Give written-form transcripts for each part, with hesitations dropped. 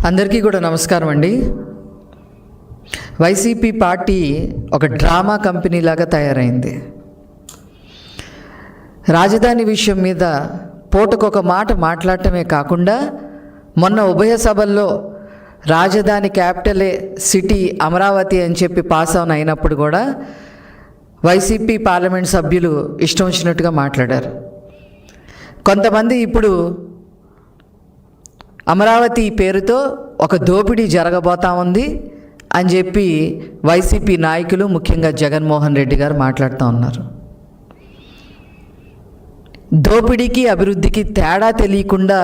అందరికీ కూడా నమస్కారం అండి. వైసీపీ పార్టీ ఒక డ్రామా కంపెనీ లాగా తయారైంది. రాజధాని విషయం మీద పూటకొక మాట మాట్లాడటమే కాకుండా మొన్న ఉభయ సభల్లో రాజధాని క్యాపిటలే సిటీ అమరావతి అని చెప్పి పాస్ ఆన్ అయినప్పుడు కూడా వైసీపీ పార్లమెంట్ సభ్యులు ఇష్టం వచ్చినట్టుగా మాట్లాడారు. కొంతమంది ఇప్పుడు అమరావతి పేరుతో ఒక దోపిడీ జరగబోతా ఉంది అని చెప్పి వైసీపీ నాయకులు, ముఖ్యంగా జగన్మోహన్ రెడ్డి గారు మాట్లాడుతూ ఉన్నారు. దోపిడీకి అభివృద్ధికి తేడా తెలియకుండా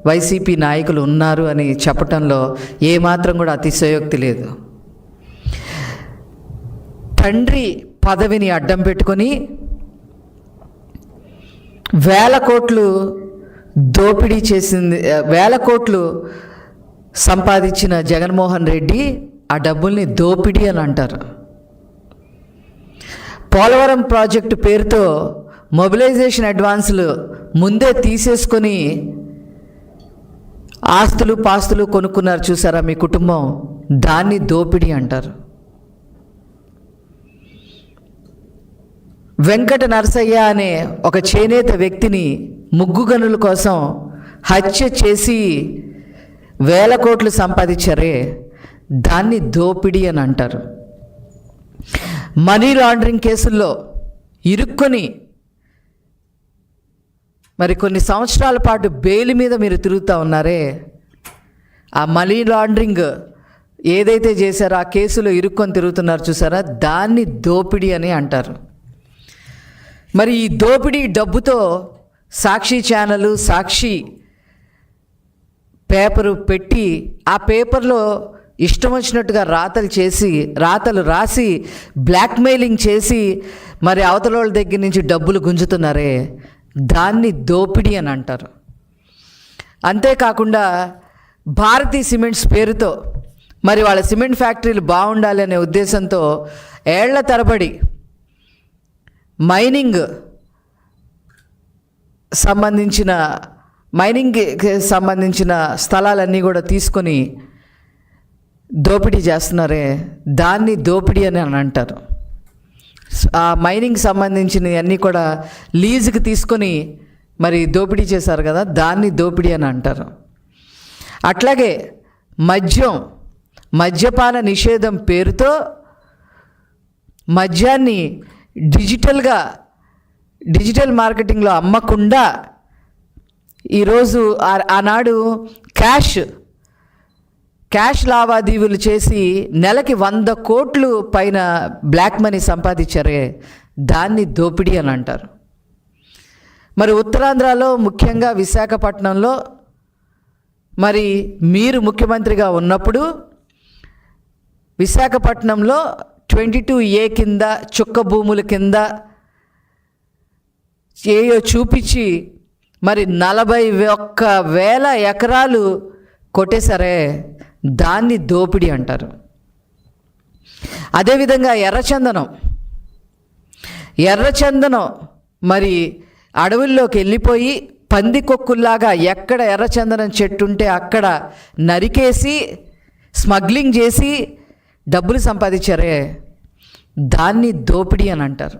వైసీపీ నాయకులు ఉన్నారు అని చెప్పటంలో ఏమాత్రం కూడా అతిశయోక్తి లేదు. తండ్రి పదవిని అడ్డం పెట్టుకొని వేల కోట్లు దోపిడీ చేసింది, వేల కోట్లు సంపాదించిన జగన్మోహన్ రెడ్డి ఆ డబ్బుల్ని దోపిడీ అని అంటారు. పోలవరం ప్రాజెక్టు పేరుతో మొబిలైజేషన్ అడ్వాన్సులు ముందే తీసేసుకొని ఆస్తులు పాస్తులు కొనుక్కున్నారు చూసారా మీ కుటుంబం, దాన్ని దోపిడీ అంటారు. వెంకట నరసయ్య అనే ఒక చేనేత వ్యక్తిని ముగ్గు గనుల కోసం హత్య చేసి వేల కోట్లు సంపాదించారే, దాన్ని దోపిడీ అని అంటారు. మనీ లాండరింగ్ కేసుల్లో ఇరుక్కొని మరి కొన్ని సంవత్సరాల పాటు బెయిల్ మీద మీరు తిరుగుతూ ఉన్నారే, ఆ మనీ లాండరింగ్ ఏదైతే చేశారో ఆ కేసులో ఇరుక్కొని తిరుగుతున్నారు చూసారా, దాన్ని దోపిడీ అని అంటారు. మరి ఈ దోపిడీ డబ్బుతో సాక్షి ఛానల్, సాక్షి పేపరు పెట్టి ఆ పేపర్లో ఇష్టం వచ్చినట్టుగా రాతలు రాసి బ్లాక్మెయిలింగ్ చేసి మరి అవతల వాళ్ళ దగ్గర నుంచి డబ్బులు గుంజుతున్నారే, దాన్ని దోపిడీ అని అంటారు. అంతేకాకుండా భారతీ సిమెంట్స్ పేరుతో మరి వాళ్ళ సిమెంట్ ఫ్యాక్టరీలు బాగుండాలి అనే ఉద్దేశంతో ఏళ్ల తరబడి మైనింగ్కి సంబంధించిన స్థలాలన్నీ కూడా తీసుకొని దోపిడీ చేస్తున్నారే, దాన్ని దోపిడీ అని అంటారు. ఆ మైనింగ్ సంబంధించినవి అన్నీ కూడా లీజుకి తీసుకొని మరి దోపిడీ చేశారు కదా, దాన్ని దోపిడీ అని అంటారు. అట్లాగే మద్యపాన నిషేధం పేరుతో మద్యాన్ని డిజిటల్ మార్కెటింగ్లో అమ్మకుండా ఈరోజు ఆనాడు క్యాష్ లావాదేవీలు చేసి నెలకి 100 కోట్లు పైన బ్లాక్ మనీ సంపాదించారే, దాన్ని దోపిడీ అని అంటారు. మరి ఉత్తరాంధ్రలో ముఖ్యంగా విశాఖపట్నంలో మరి మీరు ముఖ్యమంత్రిగా ఉన్నప్పుడు విశాఖపట్నంలో 22A కింద చుక్క భూముల కింద ఏయో చూపించి మరి 41,000 ఎకరాలు కొట్టేశారే, దాన్ని దోపిడీ అంటారు. అదేవిధంగా ఎర్రచందనం మరి అడవుల్లోకి వెళ్ళిపోయి పందికొక్కుల్లాగా ఎక్కడ ఎర్రచందనం చెట్టు ఉంటే అక్కడ నరికేసి స్మగ్లింగ్ చేసి డబ్బులు సంపాదించారే, దాన్ని దోపిడీ అని అంటారు.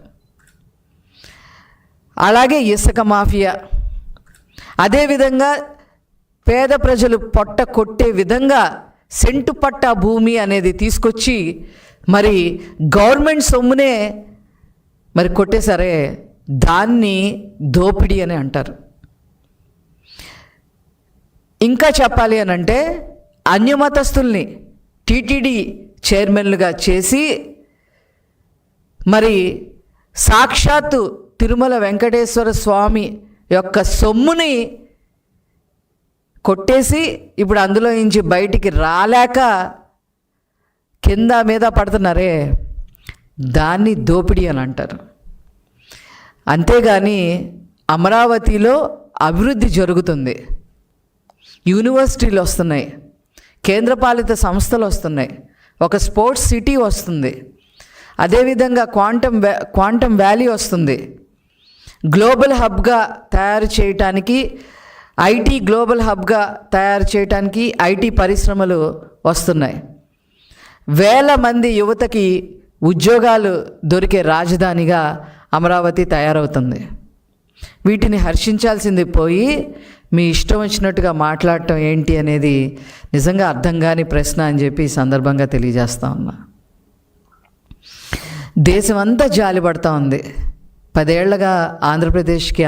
అలాగే ఇసుక మాఫియా, అదేవిధంగా పేద ప్రజలు పొట్ట కొట్టే విధంగా సెంటు పట్టా భూమి అనేది తీసుకొచ్చి మరి గవర్నమెంట్ సొమ్మునే మరి కొట్టేశారే, దాన్ని దోపిడీ అని అంటారు. ఇంకా చెప్పాలి అని అంటే అన్యమతస్తుల్ని టీటీడీ చైర్మన్లుగా చేసి మరి సాక్షాత్తు తిరుమల వెంకటేశ్వర స్వామి యొక్క సొమ్ముని కొట్టేసి ఇప్పుడు అందులో నుంచి బయటికి రాలేక కింద మీద పడుతున్నారే, దాన్ని దోపిడీ అని అంటారు. అంతేగాని అమరావతిలో అభివృద్ధి జరుగుతుంది, యూనివర్సిటీలు వస్తున్నాయి, కేంద్రపాలిత సంస్థలు వస్తున్నాయి, ఒక స్పోర్ట్స్ సిటీ వస్తుంది, అదేవిధంగా క్వాంటమ్ వ్యాలీ వస్తుంది, గ్లోబల్ హబ్గా తయారు చేయటానికి ఐటీ గ్లోబల్ హబ్గా తయారు చేయడానికి ఐటీ పరిశ్రమలు వస్తున్నాయి. వేల మంది యువతకి ఉద్యోగాలు దొరికే రాజధానిగా అమరావతి తయారవుతుంది. వీటిని హర్షించాల్సింది పోయి మీ ఇష్టం వచ్చినట్టుగా మాట్లాడటం ఏంటి అనేది నిజంగా అర్థం కాని ప్రశ్న అని చెప్పి ఈ సందర్భంగా తెలియజేస్తా ఉన్నా. దేశమంతా జాలిపడతా ఉంది. 10 ఏళ్లుగా ఆంధ్రప్రదేశ్కి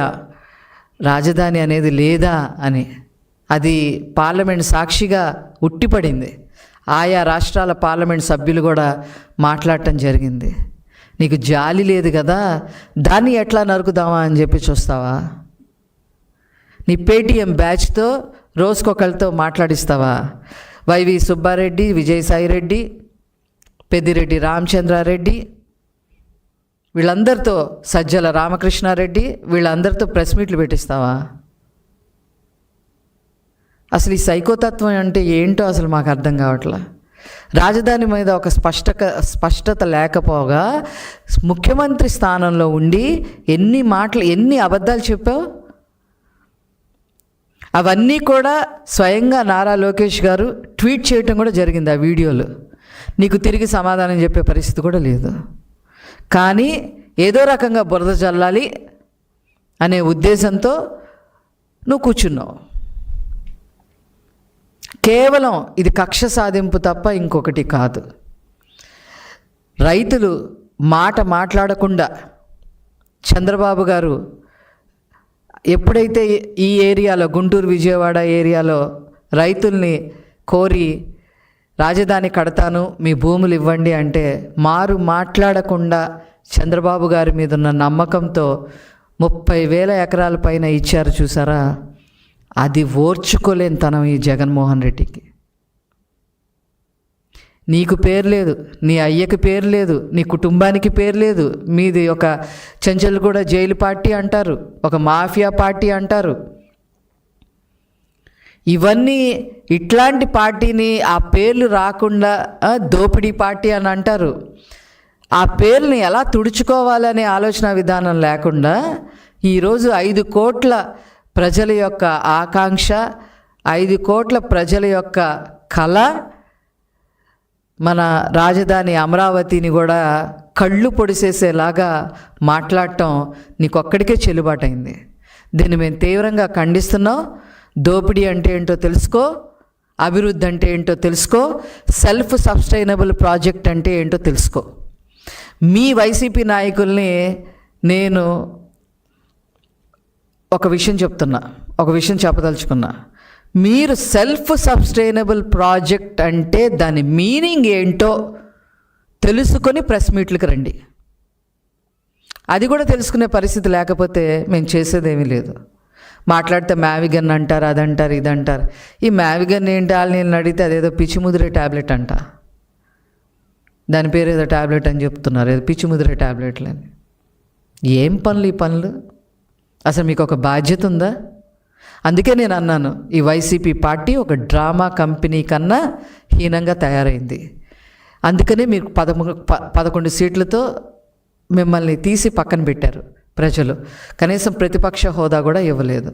రాజధాని అనేది లేదా అని. అది పార్లమెంట్ సాక్షిగా ఉట్టిపడింది. ఆయా రాష్ట్రాల పార్లమెంట్ సభ్యులు కూడా మాట్లాడటం జరిగింది. నీకు జాలి లేదు కదా, దాన్ని ఎట్లా నరుకుదామా అని చెప్పి చూస్తావా? నీ పేటీఎం బ్యాచ్తో రోజుకొకరితో మాట్లాడిస్తావా? వైవి సుబ్బారెడ్డి, విజయసాయిరెడ్డి, పెద్దిరెడ్డి రామచంద్రారెడ్డి, వీళ్ళందరితో, సజ్జల రామకృష్ణారెడ్డి, వీళ్ళందరితో ప్రెస్ మీట్లు పెట్టిస్తావా? అసలు ఈ సైకోతత్వం అంటే ఏంటో అసలు మాకు అర్థం కావట్లా. రాజధాని మీద ఒక స్పష్టత లేకపోగా ముఖ్యమంత్రి స్థానంలో ఉండి ఎన్ని అబద్ధాలు చెప్పావు. అవన్నీ కూడా స్వయంగా నారా లోకేష్ గారు ట్వీట్ చేయటం కూడా జరిగింది. ఆ వీడియోలు నీకు తిరిగి సమాధానం చెప్పే పరిస్థితి కూడా లేదు. కానీ ఏదో రకంగా బురద జల్లాలి అనే ఉద్దేశంతో నువ్వు కూర్చున్నావు. కేవలం ఇది కక్ష సాధింపు తప్ప ఇంకొకటి కాదు. రైతులు మాట్లాడకుండా చంద్రబాబు గారు ఎప్పుడైతే ఈ ఏరియాలో, గుంటూరు విజయవాడ ఏరియాలో రైతుల్ని కోరి రాజధాని కడతాను, మీ భూములు ఇవ్వండి అంటే మాట్లాడకుండా చంద్రబాబు గారి మీద ఉన్న నమ్మకంతో 30,000 ఎకరాల పైన ఇచ్చారు చూసారా. అది ఓర్చుకోలేని తనం ఈ జగన్మోహన్ రెడ్డికి. నీకు పేరు లేదు, నీ అయ్యకి పేరు లేదు, నీ కుటుంబానికి పేరు లేదు. మీది ఒక చెంచల్గూడ జైలు పార్టీ అంటారు, ఒక మాఫియా పార్టీ అంటారు. ఇవన్నీ ఇట్లాంటి పార్టీని ఆ పేర్లు రాకుండా దోపిడీ పార్టీ అని అంటారు. ఆ పేర్లని ఎలా తుడుచుకోవాలనే ఆలోచన విధానం లేకుండా ఈరోజు 5 కోట్ల ప్రజల యొక్క ఆకాంక్ష, 5 కోట్ల ప్రజల యొక్క కళ, మన రాజధాని అమరావతిని కూడా కళ్ళు పొడిసేసేలాగా మాట్లాడటం నీకొక్కడికే చెల్లుబాటైంది. దీన్ని మేము తీవ్రంగా ఖండిస్తున్నాం. దోపిడీ అంటే ఏంటో తెలుసుకో, అభివృద్ధి అంటే ఏంటో తెలుసుకో, సెల్ఫ్ సస్టైనబుల్ ప్రాజెక్ట్ అంటే ఏంటో తెలుసుకో. మీ వైసీపీ నాయకుల్ని నేను ఒక విషయం చెప్పదలుచుకున్నా. మీరు సెల్ఫ్ సస్టైనబుల్ ప్రాజెక్ట్ అంటే దాని మీనింగ్ ఏంటో తెలుసుకొని ప్రెస్ మీట్లకు రండి. అది కూడా తెలుసుకునే పరిస్థితి లేకపోతే మేము చేసేదేమీ లేదు. మాట్లాడితే మ్యావిగన్ అంటారు, అదంటారు, ఇదంటారు. ఈ మ్యావిగన్ ఏంటి వాళ్ళు నేను అడిగితే అదేదో పిచ్చిముదిరే ట్యాబ్లెట్ అంట. దాని పేరు ఏదో ట్యాబ్లెట్ అని చెప్తున్నారు, ఏదో పిచ్చిముదిరే ట్యాబ్లెట్లు అని. ఏం పనులు ఈ పనులు? అసలు మీకు ఒక బాధ్యత ఉందా? అందుకే నేను అన్నాను, ఈ వైసీపీ పార్టీ ఒక డ్రామా కంపెనీ కన్నా హీనంగా తయారైంది. అందుకనే మీరు 11 సీట్లతో మిమ్మల్ని తీసి పక్కన పెట్టారు ప్రజలు. కనీసం ప్రతిపక్ష హోదా కూడా ఇవ్వలేదు.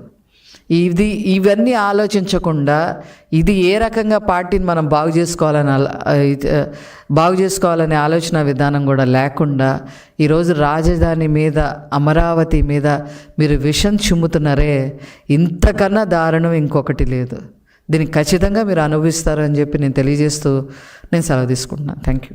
ఇవన్నీ ఆలోచించకుండా ఇది ఏ రకంగా పార్టీని మనం బాగు చేసుకోవాలనే ఆలోచన విధానం కూడా లేకుండా ఈరోజు రాజధాని మీద, అమరావతి మీద మీరు విషం చిమ్ముతున్నారే, ఇంతకన్నా దారుణం ఇంకొకటి లేదు. దీనికి ఖచ్చితంగా మీరు అనుభవిస్తారు అని చెప్పి నేను తెలియజేస్తూ నేను సెలవు తీసుకుంటున్నాను. Thank you.